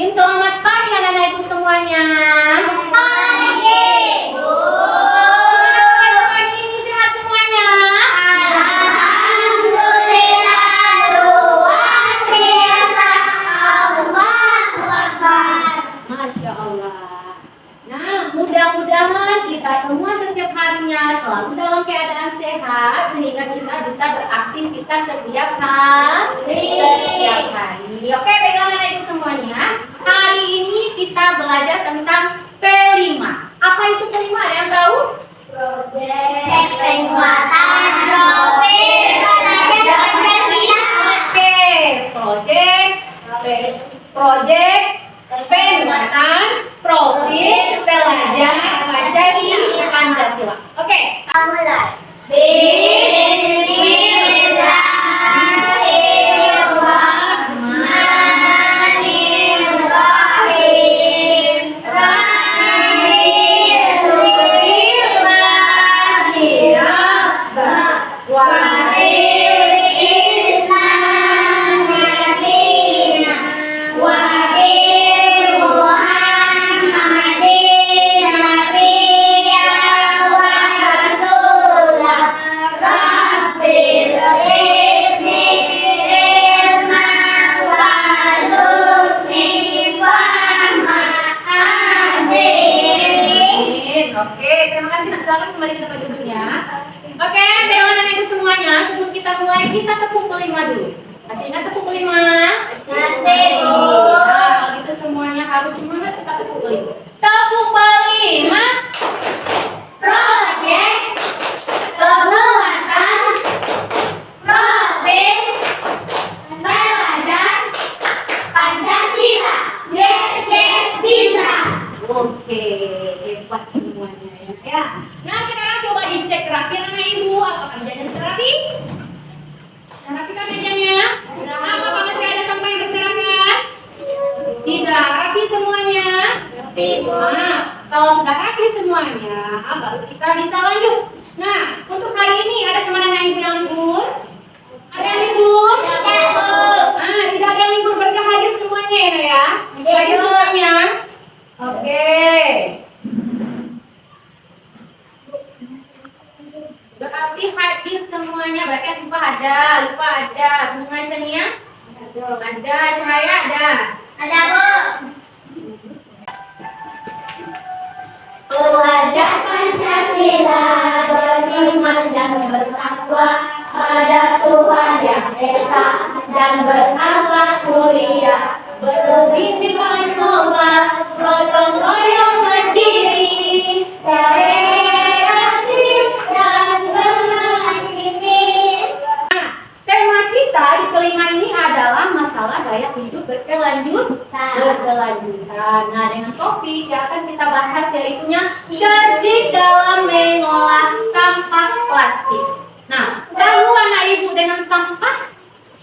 Bismillahirrahmanirrahim. Selamat pagi anak-anak ibu semuanya. Pagi, Bu. Gimana pagi ini, sehat semuanya? Alhamdulillah, luar biasa. Allahu Akbar. Masya Allah. Nah, mudah-mudahan kita semua setiap harinya selalu dalam keadaan sehat sehingga kita bisa beraktivitas setiap hari. Oke, pegangan ibu semuanya. Hari ini kita belajar tentang P5. Apa itu P5? Ada yang tahu? Proyek penguatan profil belajar Pancasila. Oke, proyek penguatan profil pelajar Pancasila. Oke, Mulai. Bismillahirrahmanirrahim. Oke, terima kasih. Nak silakan kembali ke tempat duduknya. Oke, anak-anak itu semuanya, sebelum kita mulai, kita tepuk kelima dulu. Masih ingat tepuk kelima? Kalau gitu semuanya harus semangat, kita tepuk kelima. Tepuk kelima. Proyek penguatan profil belajar Pancasila. Yes, yes, bisa. Oke, hebat semuanya ya. Nah, sekarang coba dicek rapi anak ibu. Apakah mejanya sudah rapi? Sudah rapi kan mejanya? Apakah masih ada sampah yang berserakan? Tidak, rapi semuanya. Nah, kalau sudah rapi semuanya, baru kita bisa lanjut. Nah, untuk hari ini ada teman anak ibu yang libur? Ada yang libur? Tidak, Bu. Ah, tidak ada yang libur, berarti hadir semuanya ya. Hadir, Hadir Bu. semuanya. Oke. Berarti hadir semuanya. Berarti yang lupa ada. Bunga Sania? Ada. Cahaya ada. Ada, Bu. Pelajar Pancasila beriman dan bertakwa pada Tuhan yang Esa dan berakhlak mulia, berbudi bertobat, gotong royong mandiri, kreatif dan bermanfaat. Nah, tema kita di kelima ini adalah masalah gaya hidup berkelanjutan. Nah, dengan topik yang akan kita bahas yaitunya cerdik dalam mengolah sampah plastik. Nah, tahu anak ibu dengan sampah?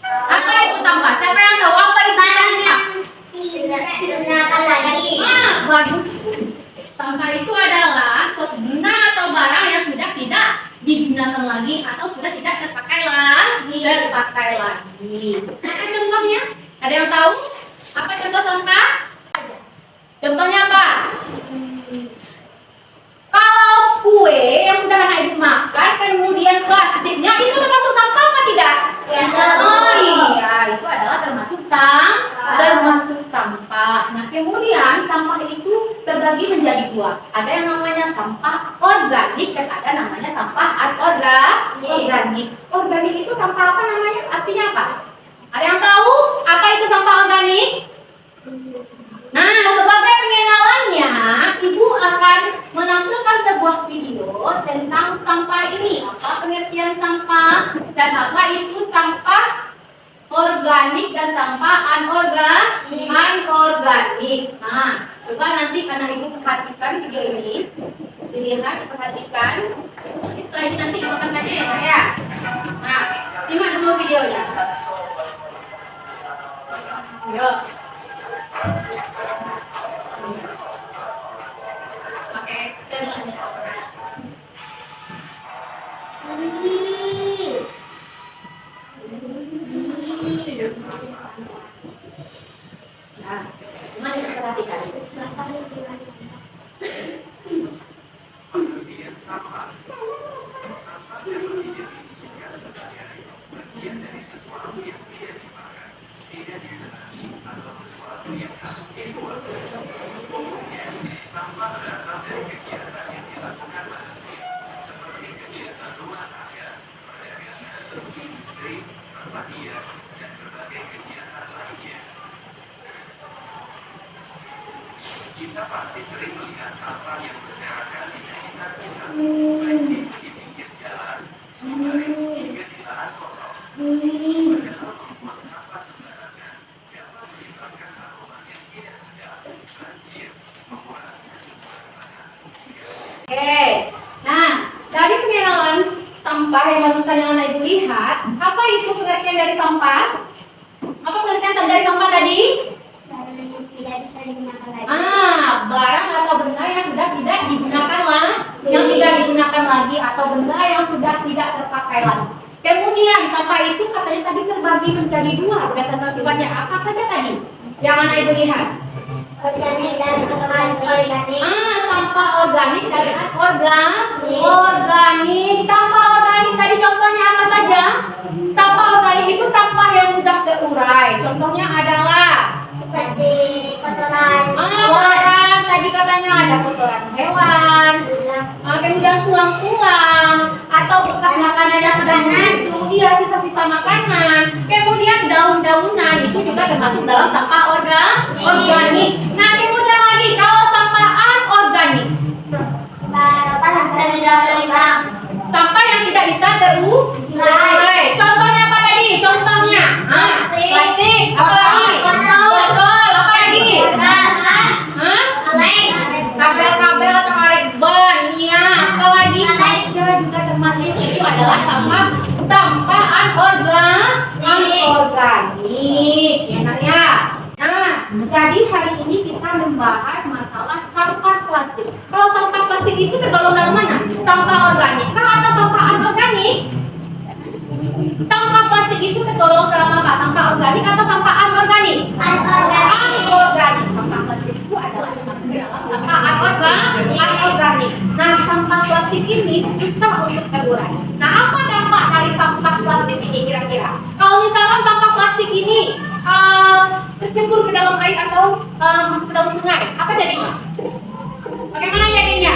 Apa itu sampah? Siapa yang tahu apa itu sampah? Tidak digunakan lagi. Ah, bagus. Sampah itu adalah suatu benda atau barang yang sudah tidak digunakan lagi atau sudah tidak terpakai lagi. Apa contohnya? Ada yang tahu? Apa contoh sampah? Contohnya apa? Kalau kue yang sudah anak ibu makan kemudian plastiknya itu termasuk sampah apa tidak? Ya, Oh iya, itu adalah termasuk sampah. Nah, kemudian sampah itu terbagi menjadi dua. Ada yang namanya sampah organik dan ada namanya sampah anorganik. Organik itu sampah apa namanya? Artinya apa? Ada yang tahu apa itu sampah organik? Nah, sebagai pengenalannya, Ibu akan menampilkan sebuah video tentang sampah ini. Apa pengertian sampah dan apa itu sampah organik dan sampah anorganik. Nah, coba nanti karena Ibu perhatikan video ini, dilihat, perhatikan. Setelah ini nanti Ibu akan kasih ya, Pak ya. Nah, simak dulu videonya. Yuk. Oke, saya lanjut. Nah, Mana diperhatikan? Pengertian sampah. Sampah dapat didefinisikan sebagai bagian dari sesuatu yang tidak dipakai, tidak disenangi, atau sesuatu yang harus dibuang. Umumnya, sampah berasal dari kegiatan yang dilakukan manusia, seperti kegiatan rumah tangga, perdagangan, industri, pertanian, dan berbagai kegiatan lainnya. Kita pasti sering melihat sampah yang berserakan di sekitar kita, baik itu di pinggir jalan, sungai, hingga di lahan kosong. Padahal membuang sampah sembarangan dapat menyebabkan aroma yang tidak sedap, banjir, mengurangi kesuburan tanah, hingga Oke, nah dari pengenalan sampah yang barusan yang Anak Ibu lihat, apa itu pengertian dari sampah? Apa pengertian dari sampah tadi? Tidak bisa digunakan lagi. Barang atau benda yang sudah tidak digunakan yang tidak digunakan lagi atau benda yang sudah tidak terpakai lagi. Kemudian sampah itu katanya tadi terbagi menjadi dua berdasarkan sifatnya. Apa saja tadi yang Anak Ibu lihat? Organik dan anorganik. Sampah organik dan organik. Sampah organik tadi contohnya apa saja? Sampah organik itu sampah yang mudah terurai. Contohnya adalah Seperti kotoran kotoran, tadi katanya ada kotoran hewan, kemudian tulang-tulang atau bekas makanan yang sudah busuk, iya sisa-sisa makanan, kemudian daun-daunan itu juga termasuk dalam sampah organik. Nah kemudian lagi kalau sampah anorganik, sampah yang tidak bisa terurai. Contohnya apa tadi? Contohnya plastik, apa lagi? Botol, apa lagi? Kabel-kabel atau karet ban, ya. Apa lagi? Kaca juga termasuk. Itu adalah sampah anorganik, ya ya. Nah, jadi hari ini kita membahas masalah sampah plastik. Kalau sampah plastik itu tergolong dalam mana? Sampah organik atau sampah anorganik? Sampah plastik itu tergolong dalam apa? Sampah organik atau sampah anorganik? Anorganik. Sampah plastik itu adalah termasuk dalam sampah anorganik. Nah, sampah plastik ini susah untuk terurai. Nah, apa dampak dari sampah plastik ini kira-kira? Kalau misalkan sampah plastik ini tercebur ke dalam air atau masuk ke dalam sungai, apa jadinya? Bagaimana jadinya?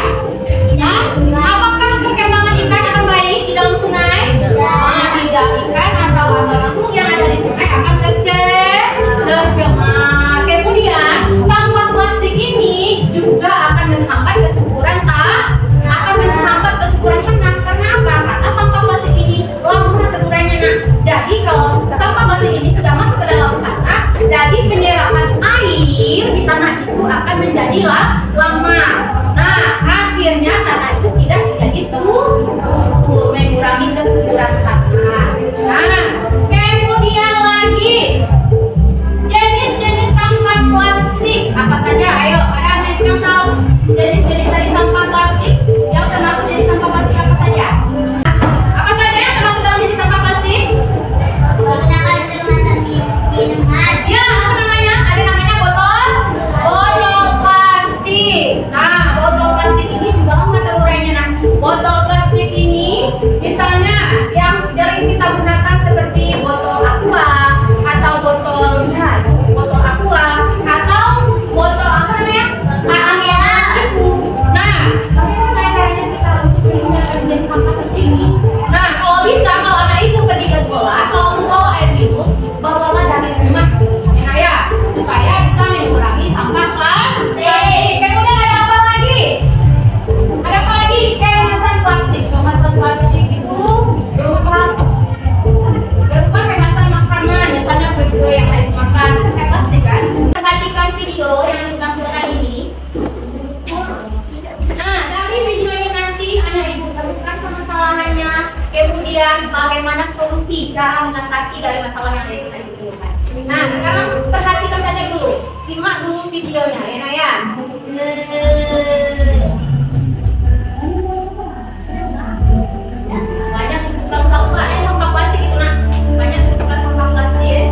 Apakah perkembangan ikan akan baik di dalam sungai? Tidak, ikan atau lampung yang ada di sungai akan tercemar. Kemudian sampah plastik ini juga akan menghambat kesuburan tanah. Karena apa? Karena sampah plastik ini lama terurainya. Jadi kalau sampah plastik ini sudah masuk ke dalam tanah, jadi penyerapan air di tanah itu akan menjadi lama. Nah, akhirnya tanah itu tidak menjadi subur, mengurangi kesuburan tanah. Nah, kemudian lagi jenis-jenis sampah plastik apa saja? Ayo, ada yang tahu jenis-jenis dari sampah plastik yang termasuk jenis sampah plastik apa saja? Apa saja yang termasuk dalam jenis sampah plastik? Menggunakan kemasan minuman. Ya, apa namanya? Ada namanya botol plastik. Nah, botol plastik ini juga lama terurainya. Nah, botol plastik ini misalnya yang sering kita gunakan seperti botol aqua atau botol aqua atau botol apa namanya? Itu. Nah, bagaimana caranya kita untuk menggunakan jenis sampah seperti ini? Nah, kalau bisa, kalau anak itu pergi ke sekolah, kalau membawa air minum, bawalah dari rumah, ya, supaya bisa mengurangi sampah plastik. Kemudian ada apa lagi? Ada apa lagi? Kemasan plastik. Kemasan plastik itu berupa kemasan makanan, misalnya kue-kue yang lain makan pakai plastik kan? Perhatikan video yang ditampilkan ini. Nah, dari video ini nanti anak ibu temukan permasalahannya, kemudian bagaimana solusi cara mengatasi dari masalah yang ibu tadi temukan. Nah, sekarang perhatikan saja dulu, simak dulu videonya, ya Naya. Banyak tumpukan sampah plastik itu nak, banyak tumpukan sampah plastik.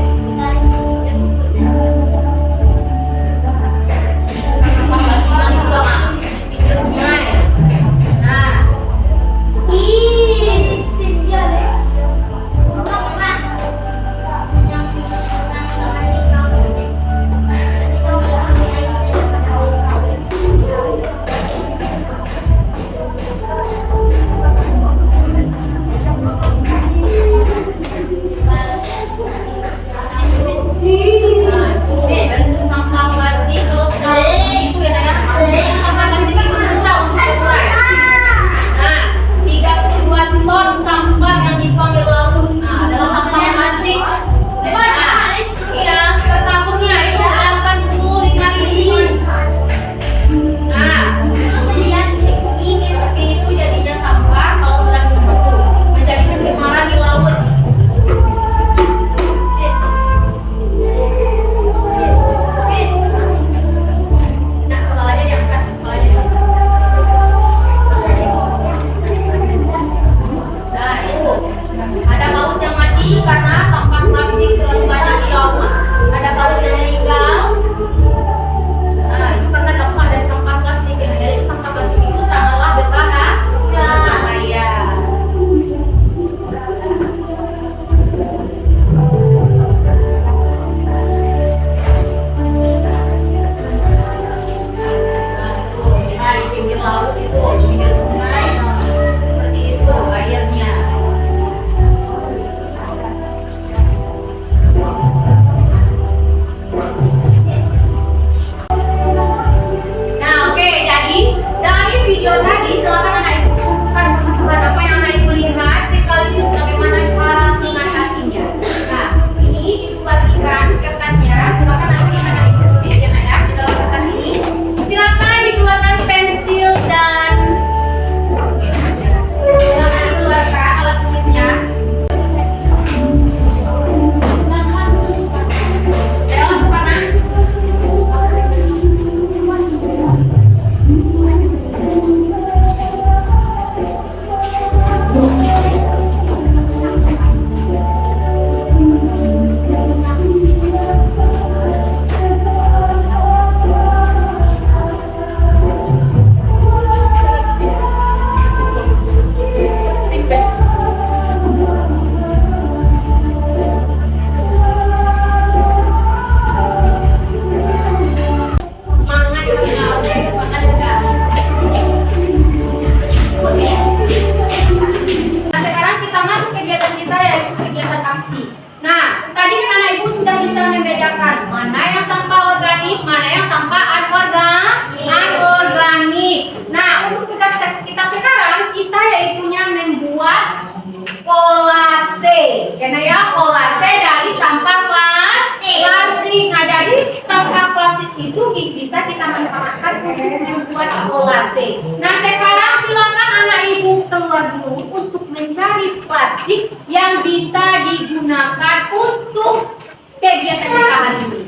plastik itu bisa kita manfaatkan untuk membuat kolase. Nah, sekarang silakan anak ibu keluar dulu untuk mencari plastik yang bisa digunakan untuk kegiatan kita hari ini.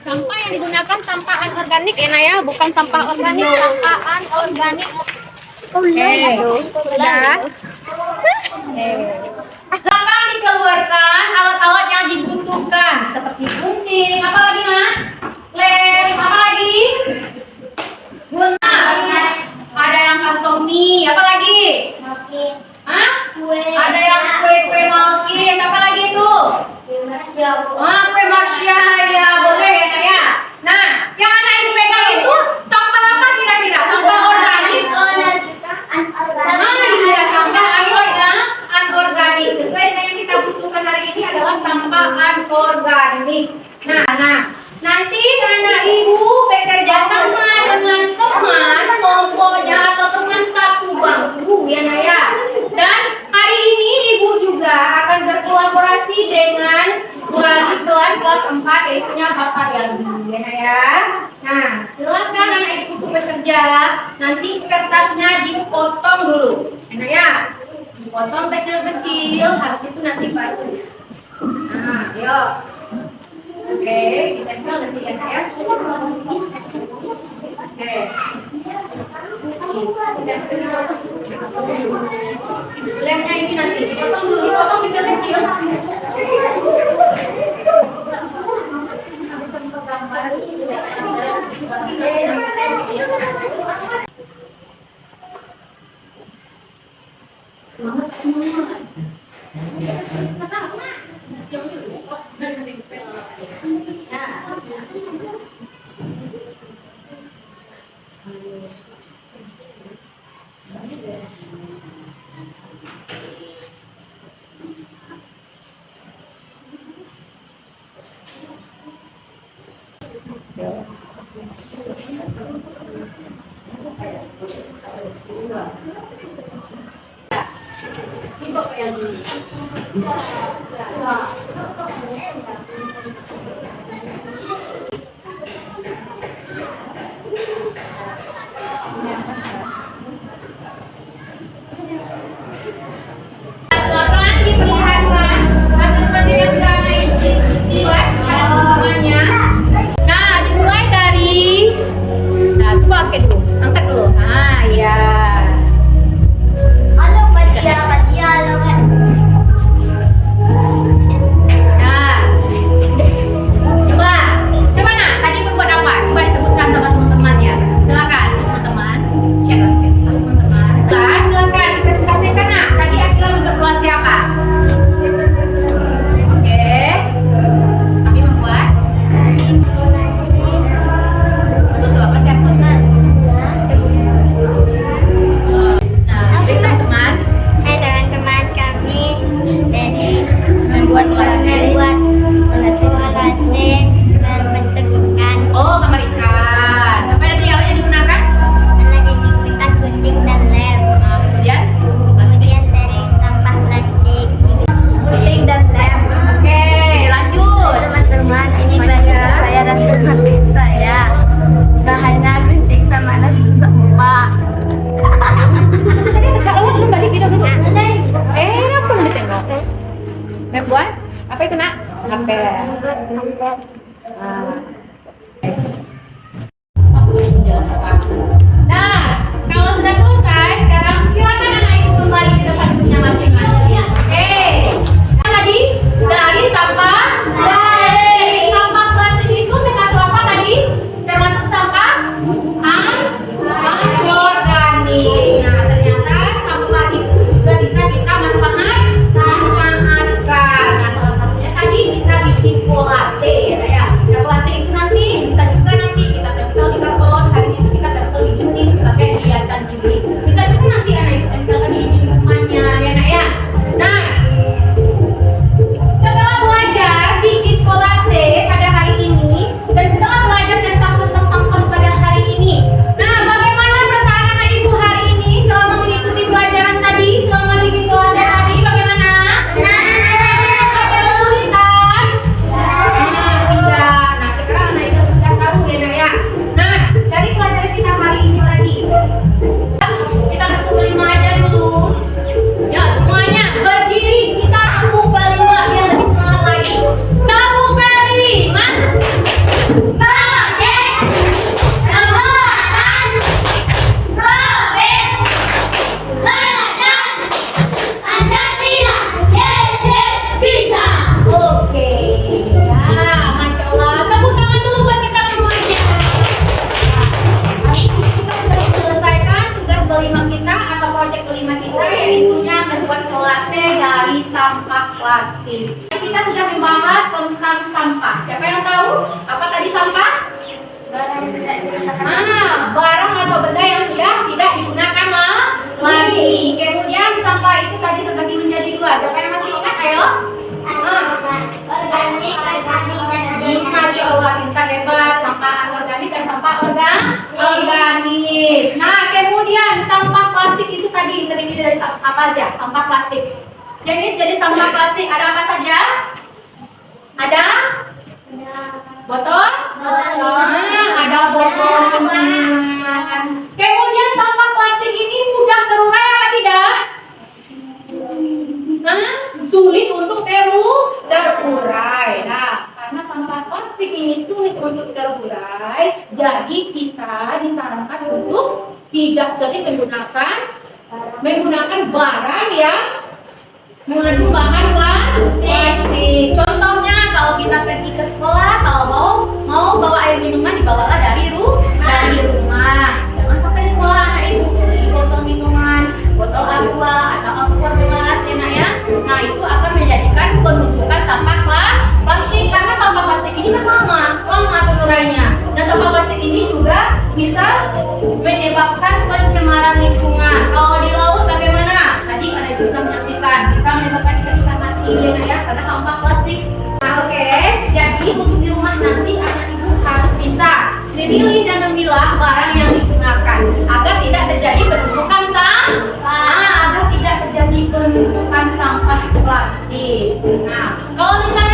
Sampah yang digunakan sampah anorganik ya, bukan sampah organik, sampah anorganik. Sudah. Silakan dikeluarkan alat-alat yang dibutuhkan seperti gunting, apa lagi nak? Lem, apa lagi? Guna, ada yang kantong mie, apa lagi? Hah? Ada yang kue malkis, apa lagi itu? Kue marsya, ya boleh ya Naya. Nah, yang anak ibu pegang itu sampah apa kira-kira? Sampah organik? Iya, sampah anorganik. Sesuai dengan yang kita butuhkan hari ini adalah sampah anorganik. Nah, nanti anak ibu bekerja sama dengan teman kelompoknya atau teman satu bangku ya Naya. Dan hari ini ibu juga akan berkolaborasi dengan wali kelas 4 yaitu Bapak Yaldi ya Naya. Nah, silakan anak ibu untuk bekerja. Nanti kertasnya dipotong dulu ya Naya. Dipotong kecil-kecil, habis itu nanti baru. Nah, yuk. Oke, kita nanti ya Naya. Oke. Lemnya ini nanti dipotong kecil-kecil. Ini Bapak Yaldi. Silakan diperlihatkan hasil kerja yang sudah Anda buat teman-temannya. Nah, dimulai dari itu pakai dulu, angkat dulu. Ah, ya. Nah, coba nak, tadi membuat apa? Coba disebutkan sama teman-temannya. Silakan teman-teman. Ya, teman-teman. Nah, silakan dipresentasikan nak. Tadi Akila membuat kolase apa? Oke. Kami membuat. Betul apa siapa? Nah, baik teman-teman. Hai teman-teman, kami dari Membuat kolase. kolase berbentuk ikan. Oh, gambar ikan. Apa tadi yang digunakan? Telah diberikan gunting dan lem. Nah, kemudian Kemudian dari sampah plastik, gunting dan lem. oke, lanjut. Teman-teman, ini baju saya dan teman saya. Bahannya gunting sama lem sampah. Kalau belum balik kita dulu. Apa belum ditengok? Membuat apa itu nak? HP. Nah, kalau sudah selesai, sekarang silakan anak ibu kembali ke tempat duduknya masing-masing. Oke. Tadi dari sampah plastik. Sampah plastik itu termasuk apa tadi? Termasuk sampah anorganik. Nah, ternyata sampah itu juga bisa kita manfaatkan. Nah, salah satunya tadi kita bikin kolase ya. kelima kita yaitunya membuat kolase dari sampah plastik. Kita sudah membahas tentang sampah. Siapa yang tahu apa tadi sampah? Barang atau benda yang sudah tidak digunakan lagi. Kemudian sampah itu tadi terbagi menjadi dua. Siapa yang masih ingat? Ayo. Organik, dan Masya Allah, pintar, hebat. Sampah organik dan sampah organik. Nah, kemudian sampah plastik itu tadi terdiri dari apa aja? Sampah plastik. Jadi sampah plastik ada apa saja? Ada botol? Ada botol. Kemudian sampah plastik ini mudah terurai atau tidak? Sulit untuk terurai. Nah, karena sampah plastik ini sulit untuk terurai, jadi kita disarankan untuk tidak sering menggunakan barang yang mengandung bahan plastik. Contohnya kalau kita pergi ke sekolah, kalau mau bawa air minuman dibawalah dari rumah. Jangan sampai sekolah anak ibu beli botol minuman, botol aqua atau aqua gelas ya nak ya. Nah itu akan menjadikan penumpukan sampah plastik karena sampah plastik ini kan lama terurainya. Dan sampah plastik ini juga bisa menyebabkan pencemaran lingkungan. Kalau di laut bagaimana? Tadi ada yang sudah menyaksikan bisa menyebabkan ikan mati ya karena sampah plastik. Nah oke, jadi untuk di rumah nanti anak ibu harus bisa memilih dan memilah barang yang digunakan agar tidak terjadi penumpukan sampah plastik. Nah kalau misalnya